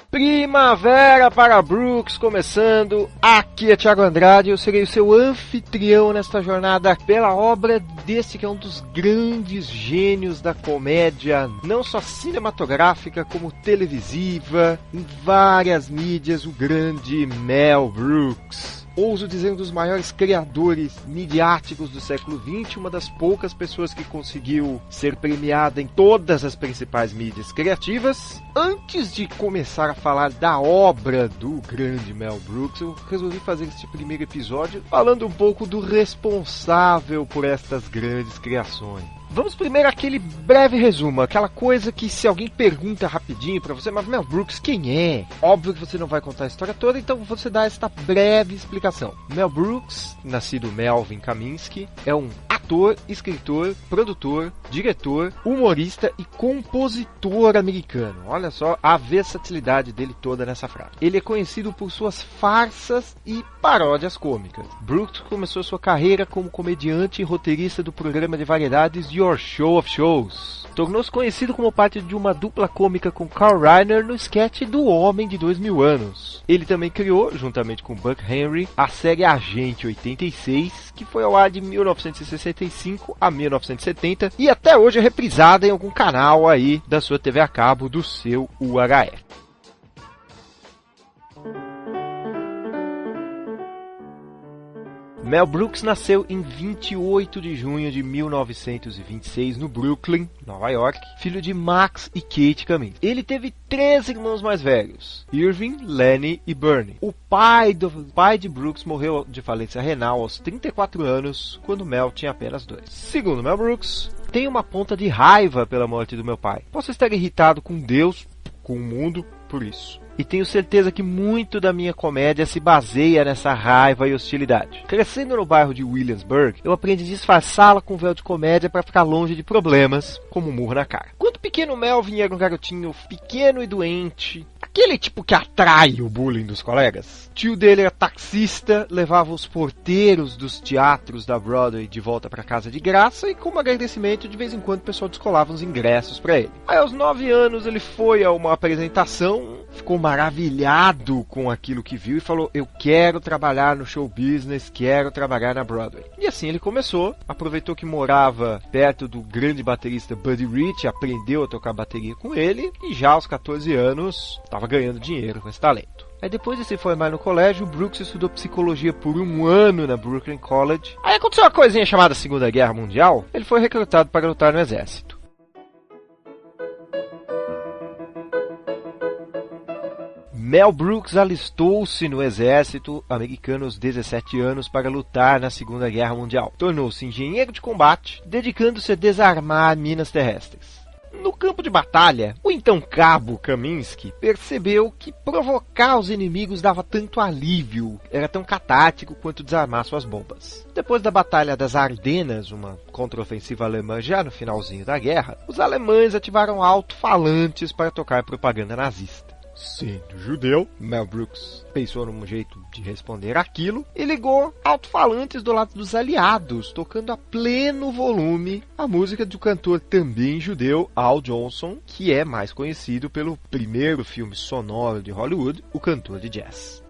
Primavera para Brooks começando, aqui é Thiago Andrade, eu serei o seu anfitrião nesta jornada pela obra desse que é um dos grandes gênios da comédia, não só cinematográfica como televisiva, em várias mídias, o grande Mel Brooks. Ouso dizer um dos maiores criadores midiáticos do século XX, uma das poucas pessoas que conseguiu ser premiada em todas as principais mídias criativas. Antes de começar a falar da obra do grande Mel Brooks, eu resolvi fazer este primeiro episódio falando um pouco do responsável por estas grandes criações. Vamos primeiro aquele breve resumo, aquela coisa que se alguém pergunta rapidinho pra você, mas Mel Brooks quem é? Óbvio que você não vai contar a história toda, então você dá esta breve explicação. Mel Brooks, nascido Melvin Kaminsky, é um ator, escritor, produtor, diretor, humorista e compositor americano. Olha só a versatilidade dele toda nessa frase. Ele é conhecido por suas farsas e paródias cômicas. Brooks começou sua carreira como comediante e roteirista do programa de variedades Your Show of Shows. Tornou-se conhecido como parte de uma dupla cômica com Carl Reiner no sketch do Homem de 2000 Anos. Ele também criou, juntamente com Buck Henry, a série Agente 86, que foi ao ar de 1965 a 1970 e até hoje é reprisada em algum canal aí da sua TV a cabo do seu UHF. Mel Brooks nasceu em 28 de junho de 1926 no Brooklyn, Nova York, filho de Max e Kate Kaminsky. Ele teve 3 irmãos mais velhos, Irving, Lenny e Bernie. O pai de Brooks morreu de falência renal aos 34 anos, quando Mel tinha apenas 2. Segundo Mel Brooks, tenho uma ponta de raiva pela morte do meu pai. Posso estar irritado com Deus, com o mundo, por isso. E tenho certeza que muito da minha comédia se baseia nessa raiva e hostilidade. Crescendo no bairro de Williamsburg, eu aprendi a disfarçá-la com véu de comédia para ficar longe de problemas, como um murro na cara. Quando o pequeno Melvin era um garotinho pequeno e doente, aquele tipo que atrai o bullying dos colegas, tio dele era taxista, levava os porteiros dos teatros da Broadway de volta para casa de graça e como agradecimento de vez em quando o pessoal descolava uns ingressos para ele. Aí aos 9 anos ele foi a uma apresentação, ficou maravilhado com aquilo que viu e falou: eu quero trabalhar no show business, quero trabalhar na Broadway. E assim ele começou, aproveitou que morava perto do grande baterista Buddy Rich, aprendeu a tocar bateria com ele e já aos 14 anos estava ganhando dinheiro com esse talento. Aí depois de se formar no colégio, Brooks estudou psicologia por 1 ano na Brooklyn College. Aí aconteceu uma coisinha chamada Segunda Guerra Mundial, ele foi recrutado para lutar no exército. Mel Brooks alistou-se no exército americano aos 17 anos para lutar na Segunda Guerra Mundial. Tornou-se engenheiro de combate, dedicando-se a desarmar minas terrestres. No campo de batalha, o então cabo Kaminsky percebeu que provocar os inimigos dava tanto alívio, era tão catártico quanto desarmar suas bombas. Depois da Batalha das Ardenas, uma contraofensiva alemã já no finalzinho da guerra, os alemães ativaram alto-falantes para tocar propaganda nazista. Sendo judeu, Mel Brooks pensou num jeito de responder aquilo e ligou alto-falantes do lado dos aliados, tocando a pleno volume a música do cantor também judeu Al Jolson, que é mais conhecido pelo primeiro filme sonoro de Hollywood, O Cantor de Jazz.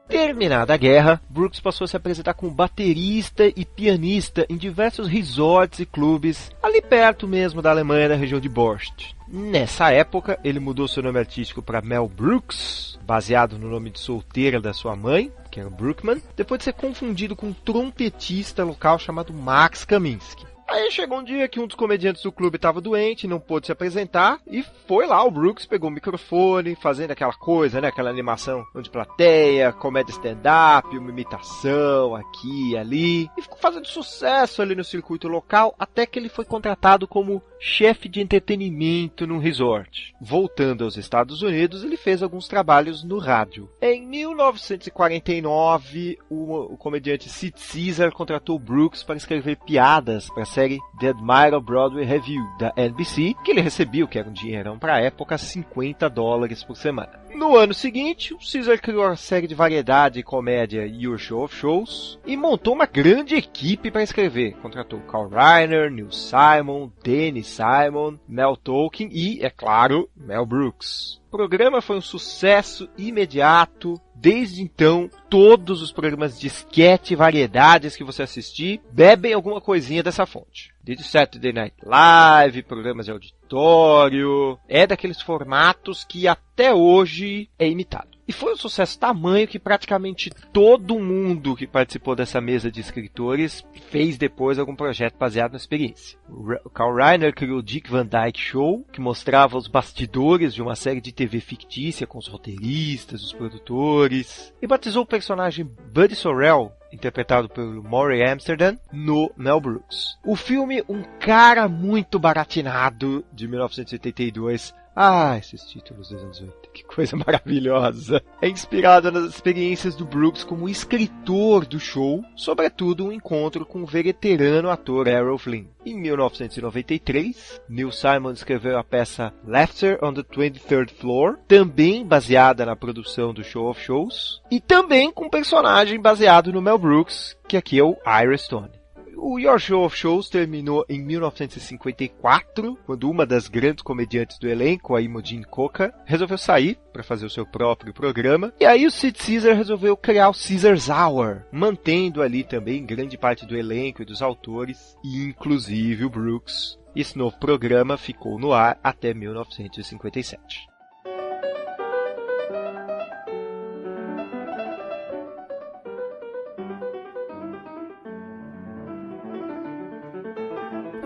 Terminada a guerra, Brooks passou a se apresentar como baterista e pianista em diversos resorts e clubes, ali perto mesmo da Alemanha, na região de Borscht. Nessa época, ele mudou seu nome artístico para Mel Brooks, baseado no nome de solteira da sua mãe, que era Brookman, depois de ser confundido com um trompetista local chamado Max Kaminsky. Aí chegou um dia que um dos comediantes do clube estava doente, não pôde se apresentar, e foi lá, o Brooks pegou o microfone, fazendo aquela coisa, né, aquela animação de plateia, comédia stand-up, uma imitação aqui e ali, e ficou fazendo sucesso ali no circuito local, até que ele foi contratado como chefe de entretenimento num resort. Voltando aos Estados Unidos, ele fez alguns trabalhos no rádio. Em 1949, o comediante Sid Caesar contratou Brooks para escrever piadas para a série The Admiral Broadway Review, da NBC, que ele recebia, que era um dinheirão para a época, $50 por semana. No ano seguinte, o Caesar criou a série de variedade e comédia Your Show of Shows e montou uma grande equipe para escrever. Contratou Carl Reiner, Neil Simon, Danny Simon, Mel Tolkien e, é claro, Mel Brooks. O programa foi um sucesso imediato. Desde então, todos os programas de sketch e variedades que você assistir bebem alguma coisinha dessa fonte. Desde Saturday Night Live, programas de auditório, é daqueles formatos que até hoje é imitado. E foi um sucesso tamanho que praticamente todo mundo que participou dessa mesa de escritores fez depois algum projeto baseado na experiência. O Carl Reiner criou o Dick Van Dyke Show, que mostrava os bastidores de uma série de TV fictícia com os roteiristas, os produtores, e batizou o personagem Buddy Sorrell, interpretado pelo Maury Amsterdam, no Mel Brooks. O filme Um Cara Muito Baratinado, de 1982, esses títulos dos anos 80, que coisa maravilhosa. É inspirado nas experiências do Brooks como escritor do show, sobretudo um encontro com o veterano ator Errol Flynn. Em 1993, Neil Simon escreveu a peça Laughter on the 23rd Floor, também baseada na produção do Show of Shows, e também com um personagem baseado no Mel Brooks, que aqui é o Ira Stone. O Your Show of Shows terminou em 1954, quando uma das grandes comediantes do elenco, a Imogen Coca, resolveu sair para fazer o seu próprio programa. E aí o Sid Caesar resolveu criar o Caesar's Hour, mantendo ali também grande parte do elenco e dos autores, inclusive o Brooks. Esse novo programa ficou no ar até 1957.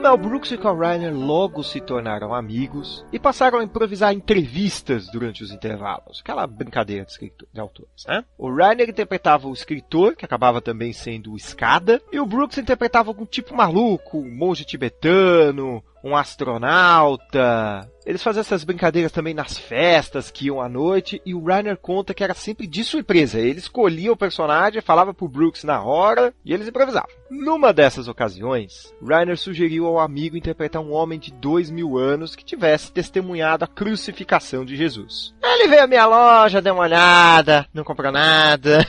Mel Brooks e Carl Reiner logo se tornaram amigos e passaram a improvisar entrevistas durante os intervalos, aquela brincadeira de autores, né? O Reiner interpretava o escritor, que acabava também sendo o Escada, e o Brooks interpretava algum tipo maluco, um monge tibetano, um astronauta. Eles faziam essas brincadeiras também nas festas que iam à noite, e o Reiner conta que era sempre de surpresa. Ele escolhia o personagem, falava pro Brooks na hora, e eles improvisavam. Numa dessas ocasiões, Reiner sugeriu ao amigo interpretar um homem de 2000 anos que tivesse testemunhado a crucificação de Jesus. Ele veio à minha loja, deu uma olhada, não comprou nada.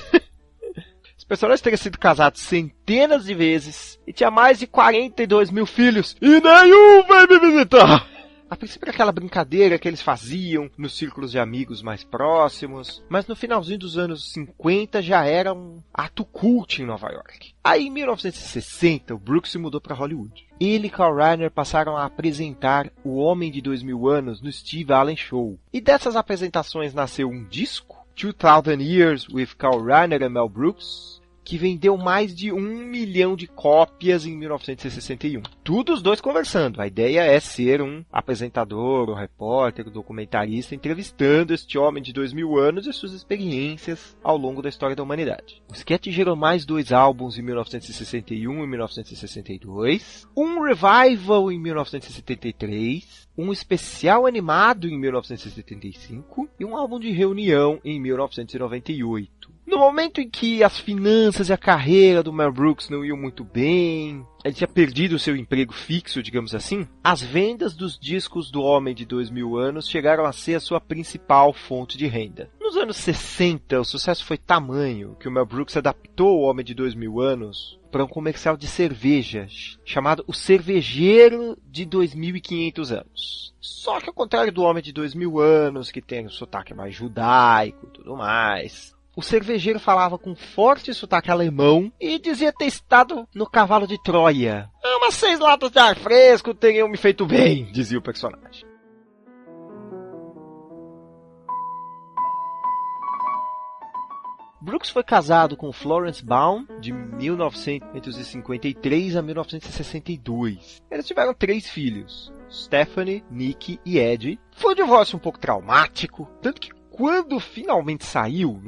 Os personagens teriam sido casados centenas de vezes e tinha mais de 42 mil filhos, e nenhum veio me visitar. A princípio era aquela brincadeira que eles faziam nos círculos de amigos mais próximos, mas no finalzinho dos anos 50 já era um ato cult em Nova York. Aí em 1960 o Brooks se mudou para Hollywood. Ele e Carl Reiner passaram a apresentar O Homem de 2000 Anos no Steve Allen Show. E dessas apresentações nasceu um disco, 2000 Years with Carl Reiner and Mel Brooks, que vendeu mais de 1 milhão de cópias em 1961. Tudo os dois conversando. A ideia é ser um apresentador, um repórter, um documentarista, entrevistando este homem de 2000 anos e suas experiências ao longo da história da humanidade. O sketch gerou mais 2 álbuns em 1961 e 1962, um revival em 1973, um especial animado em 1975 e um álbum de reunião em 1998. No momento em que as finanças e a carreira do Mel Brooks não iam muito bem, ele tinha perdido o seu emprego fixo, digamos assim, as vendas dos discos do Homem de 2000 Anos chegaram a ser a sua principal fonte de renda. Nos anos 60, o sucesso foi tamanho que o Mel Brooks adaptou o Homem de 2000 Anos para um comercial de cerveja chamado O Cervejeiro de 2500 Anos. Só que ao contrário do Homem de 2000 Anos, que tem um sotaque mais judaico e tudo mais, o cervejeiro falava com forte sotaque alemão e dizia ter estado no cavalo de Troia. Umas 6 latas de ar fresco teriam me feito bem, dizia o personagem. Brooks foi casado com Florence Baum de 1953 a 1962. Eles tiveram 3 filhos, Stephanie, Nick e Ed. Foi um divórcio um pouco traumático, tanto que quando finalmente saiu,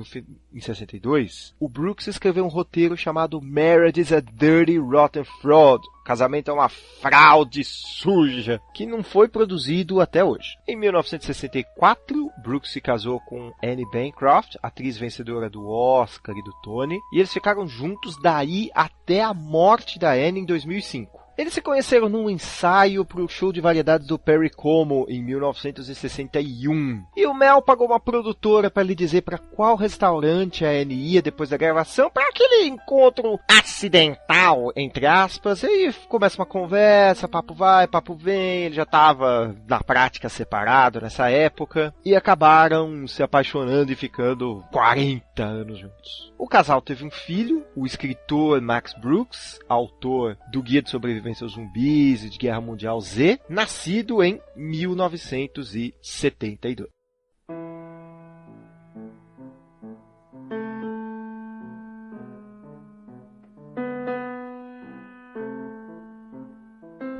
em 62, o Brooks escreveu um roteiro chamado Marriage is a Dirty Rotten Fraud. Casamento é uma fraude suja, que não foi produzido até hoje. Em 1964, Brooks se casou com Anne Bancroft, atriz vencedora do Oscar e do Tony, e eles ficaram juntos daí até a morte da Anne em 2005. Eles se conheceram num ensaio para o show de variedades do Perry Como em 1961. E o Mel pagou uma produtora para lhe dizer para qual restaurante a Anne ia depois da gravação, para aquele encontro acidental, entre aspas. E aí começa uma conversa, papo vai, papo vem. Ele já estava na prática separado nessa época. E acabaram se apaixonando e ficando 40 anos juntos. O casal teve um filho, o escritor Max Brooks, autor do Guia de Sobrevivência aos Zumbis e de Guerra Mundial Z, nascido em 1972.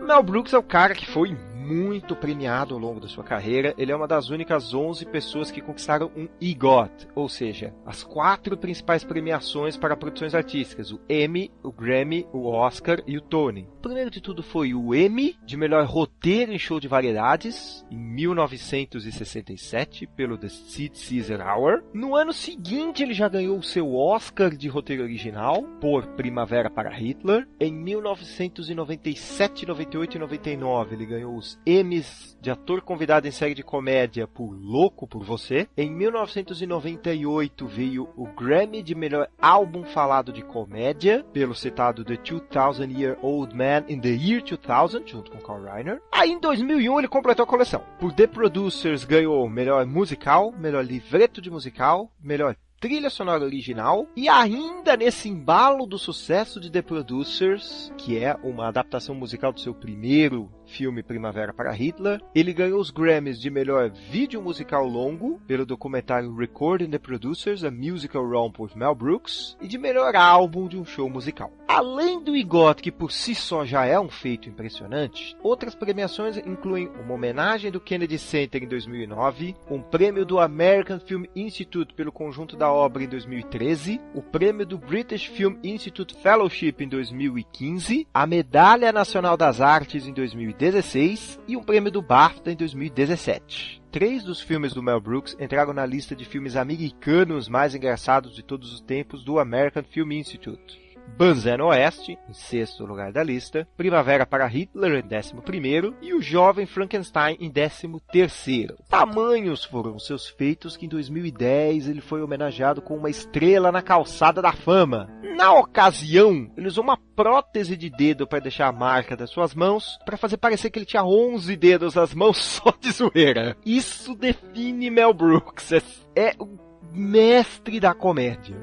Mel Brooks é o cara que foi muito premiado ao longo da sua carreira. Ele é uma das únicas 11 pessoas que conquistaram um EGOT, ou seja, as 4 principais premiações para produções artísticas, o Emmy, o Grammy, o Oscar e o Tony. O primeiro de tudo foi o Emmy de melhor roteiro em show de variedades, em 1967, pelo The Sid Caesar Hour. No ano seguinte, ele já ganhou o seu Oscar de roteiro original, por Primavera para Hitler. Em 1997, 98 e 99, ele ganhou os Emmys de ator convidado em série de comédia por Louco por Você. Em 1998 veio o Grammy de melhor álbum falado de comédia, pelo citado The 2000 Year Old Man in the Year 2000, junto com Carl Reiner. Aí em 2001 ele completou a coleção. Por The Producers ganhou melhor musical, melhor livreto de musical, melhor trilha sonora original, e ainda nesse embalo do sucesso de The Producers, que é uma adaptação musical do seu primeiro filme Primavera para Hitler, ele ganhou os Grammys de melhor vídeo musical longo pelo documentário Recording the Producers, A Musical Romp with Mel Brooks, e de melhor álbum de um show musical. Além do EGOT, que por si só já é um feito impressionante, outras premiações incluem uma homenagem do Kennedy Center em 2009, um prêmio do American Film Institute pelo conjunto da obra em 2013, o prêmio do British Film Institute Fellowship em 2015, a Medalha Nacional das Artes em 2016 e um prêmio do BAFTA em 2017. 3 dos filmes do Mel Brooks entraram na lista de filmes americanos mais engraçados de todos os tempos do American Film Institute. Banzé no Oeste, em 6º lugar da lista, Primavera para Hitler, em 11º, e O Jovem Frankenstein, em 13º. Tamanhos foram seus feitos que em 2010 ele foi homenageado com uma estrela na calçada da fama. Na ocasião, ele usou uma prótese de dedo para deixar a marca das suas mãos, para fazer parecer que ele tinha 11 dedos nas mãos só de zoeira. Isso define Mel Brooks, é o mestre da comédia.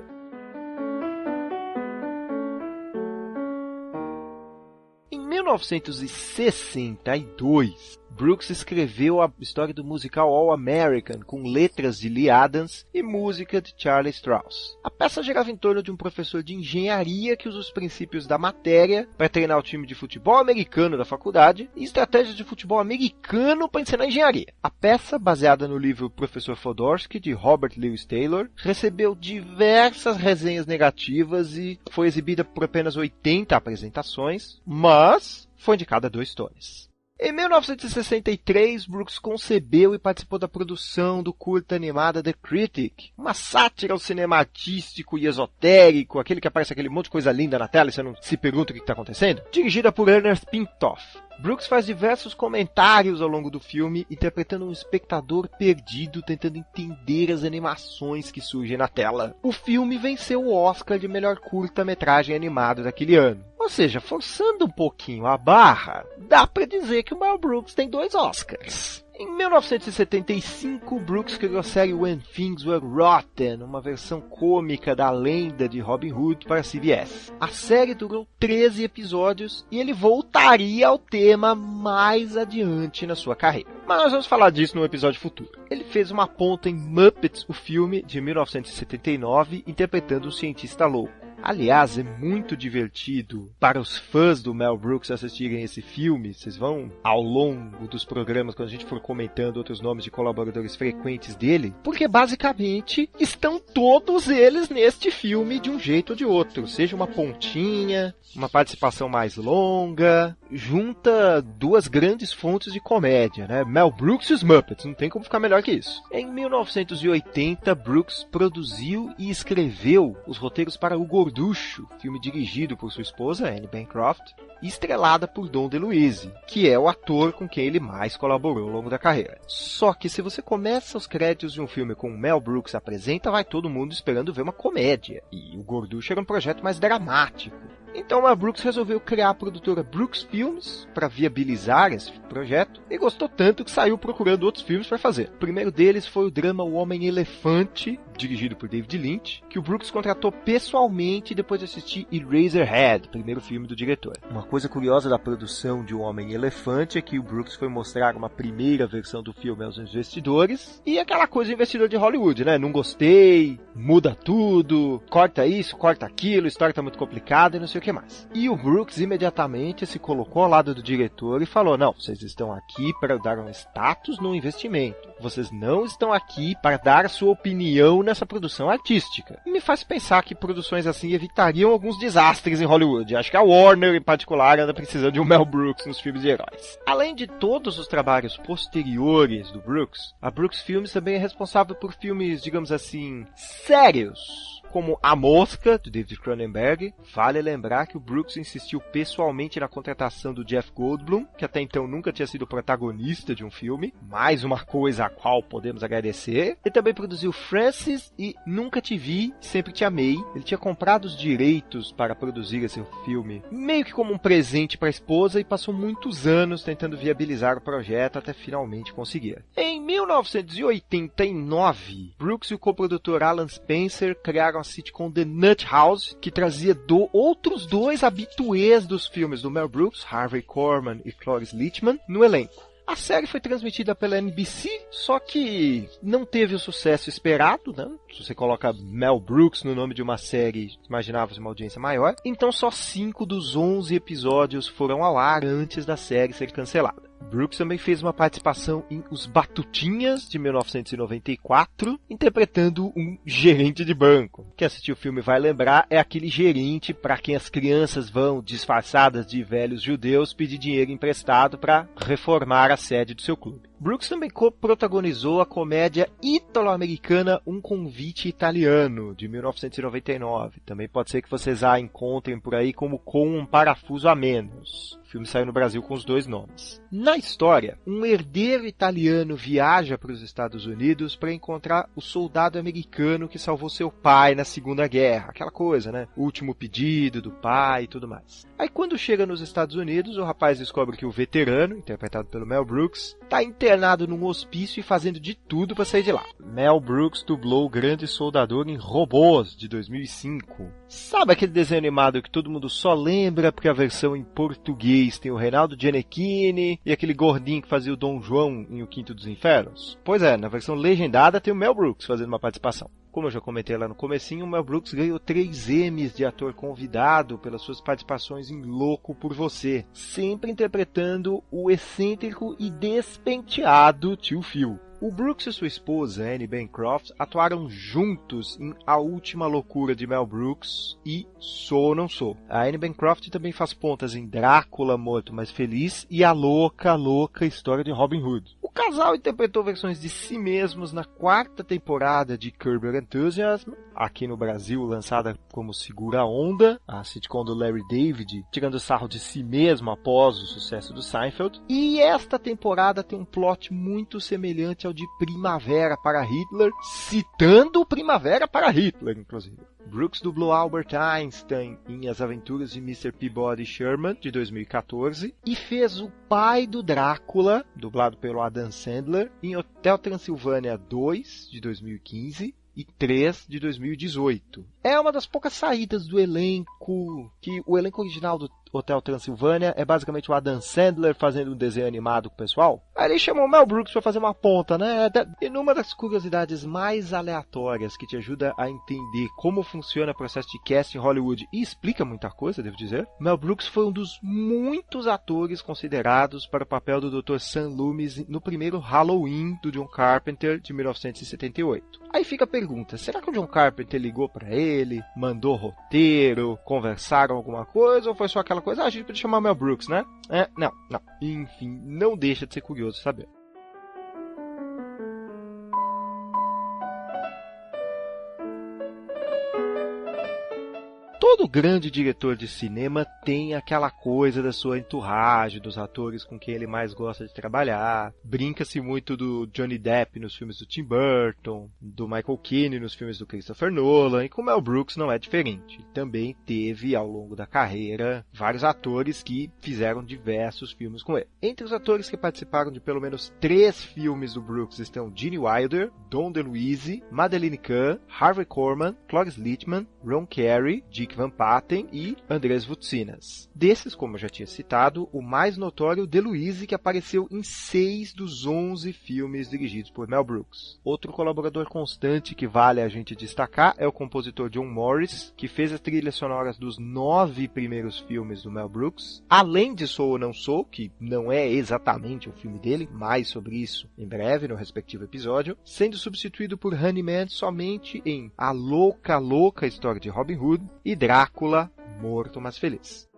Em 1962, Brooks escreveu a história do musical All American, com letras de Lee Adams e música de Charlie Strauss. A peça girava em torno de um professor de engenharia que usa os princípios da matéria para treinar o time de futebol americano da faculdade e estratégias de futebol americano para ensinar engenharia. A peça, baseada no livro Professor Fedorsky, de Robert Louis Taylor, recebeu diversas resenhas negativas e foi exibida por apenas 80 apresentações, mas foi indicada a 2 Tonys. Em 1963, Brooks concebeu e participou da produção do curta animado The Critic, uma sátira ao cinema artístico e esotérico, aquele que aparece aquele monte de coisa linda na tela e você não se pergunta o que está acontecendo, dirigida por Ernest Pintoff. Brooks faz diversos comentários ao longo do filme, interpretando um espectador perdido tentando entender as animações que surgem na tela. O filme venceu o Oscar de melhor curta-metragem animado daquele ano. Ou seja, forçando um pouquinho a barra, dá pra dizer que o Mel Brooks tem 2 Oscars. Em 1975, Brooks criou a série When Things Were Rotten, uma versão cômica da lenda de Robin Hood para a CBS. A série durou 13 episódios e ele voltaria ao tema mais adiante na sua carreira. Mas nós vamos falar disso num episódio futuro. Ele fez uma ponta em Muppets, o filme de 1979, interpretando um cientista louco. Aliás, é muito divertido para os fãs do Mel Brooks assistirem esse filme. Vocês vão, ao longo dos programas, quando a gente for comentando outros nomes de colaboradores frequentes dele, porque basicamente estão todos eles neste filme de um jeito ou de outro. Seja uma pontinha, uma participação mais longa, junta duas grandes fontes de comédia, né? Mel Brooks e os Muppets, não tem como ficar melhor que isso. Em 1980, Brooks produziu e escreveu os roteiros para O Gorducho, filme dirigido por sua esposa, Anne Bancroft, e estrelada por Dom DeLuise, que é o ator com quem ele mais colaborou ao longo da carreira. Só que se você começa os créditos de um filme com Mel Brooks apresenta, vai todo mundo esperando ver uma comédia. E O Gorducho era um projeto mais dramático. Então a Brooks resolveu criar a produtora Brooks Films para viabilizar esse projeto e gostou tanto que saiu procurando outros filmes para fazer. O primeiro deles foi o drama O Homem-Elefante, dirigido por David Lynch, que o Brooks contratou pessoalmente depois de assistir Eraserhead, primeiro filme do diretor. Uma coisa curiosa da produção de O Homem-Elefante é que o Brooks foi mostrar uma primeira versão do filme aos investidores e aquela coisa de investidor de Hollywood, né? Não gostei, muda tudo, corta isso, corta aquilo, a história tá muito complicada e não sei o que mais. E o Brooks imediatamente se colocou ao lado do diretor e falou: não, vocês estão aqui para dar um status no investimento. Vocês não estão aqui para dar a sua opinião nessa produção artística. E me faz pensar que produções assim evitariam alguns desastres em Hollywood. Acho que a Warner, em particular, anda precisando de um Mel Brooks nos filmes de heróis. Além de todos os trabalhos posteriores do Brooks, a Brooks Films também é responsável por filmes, digamos assim, sérios, como A Mosca, do David Cronenberg. Vale lembrar que o Brooks insistiu pessoalmente na contratação do Jeff Goldblum, que até então nunca tinha sido protagonista de um filme. Mais uma coisa a qual podemos agradecer. Ele também produziu Frances e Nunca Te Vi, Sempre Te Amei. Ele tinha comprado os direitos para produzir esse filme meio que como um presente para a esposa e passou muitos anos tentando viabilizar o projeto até finalmente conseguir. Em 1989, Brooks e o coprodutor Alan Spencer criaram a sitcom The Nut House, que trazia outros dois habituês dos filmes do Mel Brooks, Harvey Korman e Cloris Leachman, no elenco. A série foi transmitida pela NBC, só que não teve o sucesso esperado, né? Se você coloca Mel Brooks no nome de uma série, imaginava-se uma audiência maior. Então só 5 dos 11 episódios foram ao ar antes da série ser cancelada. Brooks também fez uma participação em Os Batutinhas, de 1994, interpretando um gerente de banco. Quem assistiu o filme vai lembrar, é aquele gerente para quem as crianças vão, disfarçadas de velhos judeus, pedir dinheiro emprestado para reformar a sede do seu clube. Brooks também protagonizou a comédia ítalo-americana Um Convite Italiano, de 1999. Também pode ser que vocês a encontrem por aí como Com um Parafuso a Menos. O filme saiu no Brasil com os dois nomes. Na história, um herdeiro italiano viaja para os Estados Unidos para encontrar o soldado americano que salvou seu pai na Segunda Guerra. Aquela coisa, né? O último pedido do pai e tudo mais. Aí quando chega nos Estados Unidos, o rapaz descobre que o veterano, interpretado pelo Mel Brooks, está internado num hospício e fazendo de tudo para sair de lá. Mel Brooks dublou o Grande Soldador em Robôs, de 2005. Sabe aquele desenho animado que todo mundo só lembra porque a versão em português tem o Reinaldo Gianecchini e aquele gordinho que fazia o Dom João em O Quinto dos Infernos? Pois é, na versão legendada tem o Mel Brooks fazendo uma participação. Como eu já comentei lá no comecinho, o Mel Brooks ganhou 3 Emmys de ator convidado pelas suas participações em Louco por Você, sempre interpretando o excêntrico e despenteado tio Phil. O Brooks e sua esposa, Anne Bancroft, atuaram juntos em A Última Loucura de Mel Brooks e Sou ou Não Sou. A Anne Bancroft também faz pontas em Drácula, Morto Mais Feliz e A Louca, Louca História de Robin Hood. O casal interpretou versões de si mesmos na 4ª temporada de Curb Your Enthusiasm, aqui no Brasil lançada como Segura a Onda, a sitcom do Larry David, tirando sarro de si mesmo após o sucesso do Seinfeld. E esta temporada tem um plot muito semelhante ao de Primavera para Hitler, citando Primavera para Hitler, inclusive. Brooks dublou Albert Einstein em As Aventuras de Mr. Peabody Sherman, de 2014, e fez o pai do Drácula, dublado pelo Adam Sandler, em Hotel Transilvânia 2, de 2015, e 3 de 2018. É uma das poucas saídas do elenco, que o elenco original do Hotel Transilvânia é basicamente o Adam Sandler fazendo um desenho animado com o pessoal. Aí ele chamou o Mel Brooks pra fazer uma ponta, né? E numa das curiosidades mais aleatórias que te ajuda a entender como funciona o processo de casting em Hollywood e explica muita coisa, devo dizer, Mel Brooks foi um dos muitos atores considerados para o papel do Dr. Sam Loomis no primeiro Halloween do John Carpenter de 1978. Aí fica a pergunta, será que o John Carpenter ligou pra ele, mandou roteiro, conversaram alguma coisa, ou foi só aquela coisa, a gente podia chamar Mel Brooks, né? Não. Enfim, não deixa de ser curioso saber. Todo grande diretor de cinema tem aquela coisa da sua entourage, dos atores com quem ele mais gosta de trabalhar. Brinca-se muito do Johnny Depp nos filmes do Tim Burton, do Michael Keane nos filmes do Christopher Nolan, e com Mel Brooks não é diferente. Também teve, ao longo da carreira, vários atores que fizeram diversos filmes com ele. Entre os atores que participaram de pelo menos 3 filmes do Brooks estão Gene Wilder, Dom DeLuise, Madeleine Kahn, Harvey Korman, Cloris Leachman, Ron Carey, Dick Van Patten e Andrés Voutsinas. Desses, como eu já tinha citado, o mais notório é o DeLuise, que apareceu em 6 dos 11 filmes dirigidos por Mel Brooks. Outro colaborador constante que vale a gente destacar é o compositor John Morris, que fez as trilhas sonoras dos 9 primeiros filmes do Mel Brooks, além de Sou ou Não Sou, que não é exatamente o filme dele, mais sobre isso em breve no respectivo episódio, sendo substituído por Honeyman somente em A Louca, Louca História de Robin Hood e Drácula, Morto Mas Feliz.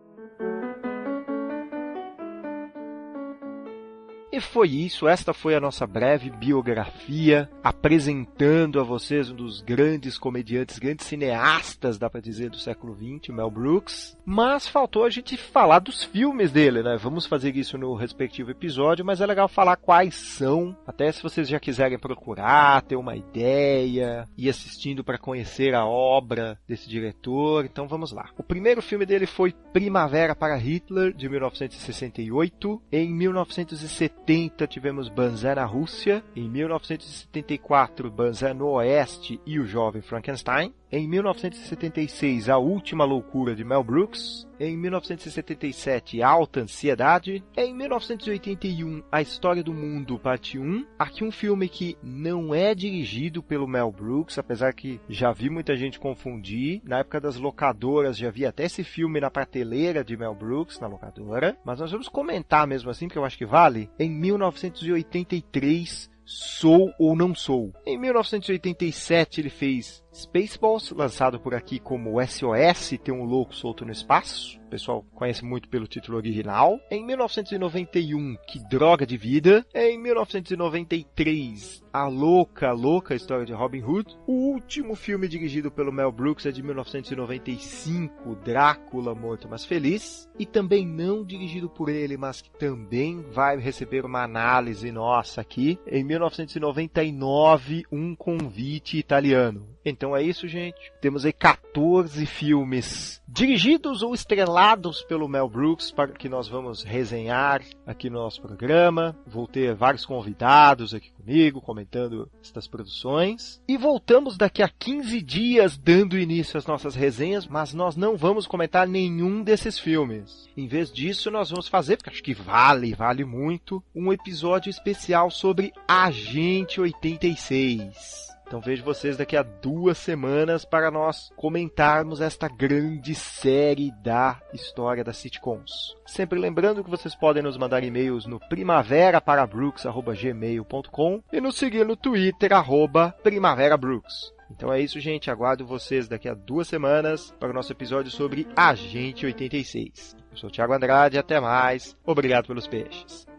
E foi isso, esta foi a nossa breve biografia, apresentando a vocês um dos grandes comediantes, grandes cineastas, dá pra dizer, do século XX, Mel Brooks. Mas faltou a gente falar dos filmes dele, né? Vamos fazer isso no respectivo episódio, mas é legal falar quais são, até se vocês já quiserem procurar, ter uma ideia, ir assistindo para conhecer a obra desse diretor. Então vamos lá. O primeiro filme dele foi Primavera para Hitler, de 1968. Em 1970 tivemos Banzé na Rússia. Em 1974, Banzé no Oeste e o Jovem Frankenstein. Em 1976, A Última Loucura de Mel Brooks. Em 1977, Alta Ansiedade. Em 1981, A História do Mundo, parte 1. Aqui um filme que não é dirigido pelo Mel Brooks, apesar que já vi muita gente confundir. Na época das locadoras já vi até esse filme na prateleira de Mel Brooks, na locadora. Mas nós vamos comentar mesmo assim, porque eu acho que vale. Em 1983, Sou ou Não Sou. Em 1987 ele fez Spaceballs, lançado por aqui como SOS, Tem um Louco Solto no Espaço. O pessoal conhece muito pelo título original. Em 1991, Que Droga de Vida. Em 1993, A Louca, Louca História de Robin Hood. O último filme dirigido pelo Mel Brooks é de 1995, Drácula, Morto Mas Feliz. E também não dirigido por ele, mas que também vai receber uma análise nossa aqui. Em 1999, Um Convite Italiano. Então é isso, gente. Temos aí 14 filmes dirigidos ou estrelados pelo Mel Brooks para que nós vamos resenhar aqui no nosso programa. Vou ter vários convidados aqui comigo comentando estas produções. E voltamos daqui a 15 dias dando início às nossas resenhas, mas nós não vamos comentar nenhum desses filmes. Em vez disso, nós vamos fazer, porque acho que vale muito, um episódio especial sobre Agente 86. Então vejo vocês daqui a 2 semanas para nós comentarmos esta grande série da história das sitcoms. Sempre lembrando que vocês podem nos mandar e-mails no primaveraparabbrooks@gmail.com e nos seguir no Twitter, @primaverabrooks. Então é isso, gente. Aguardo vocês daqui a 2 semanas para o nosso episódio sobre Agente 86. Eu sou o Thiago Andrade. Até mais. Obrigado pelos peixes.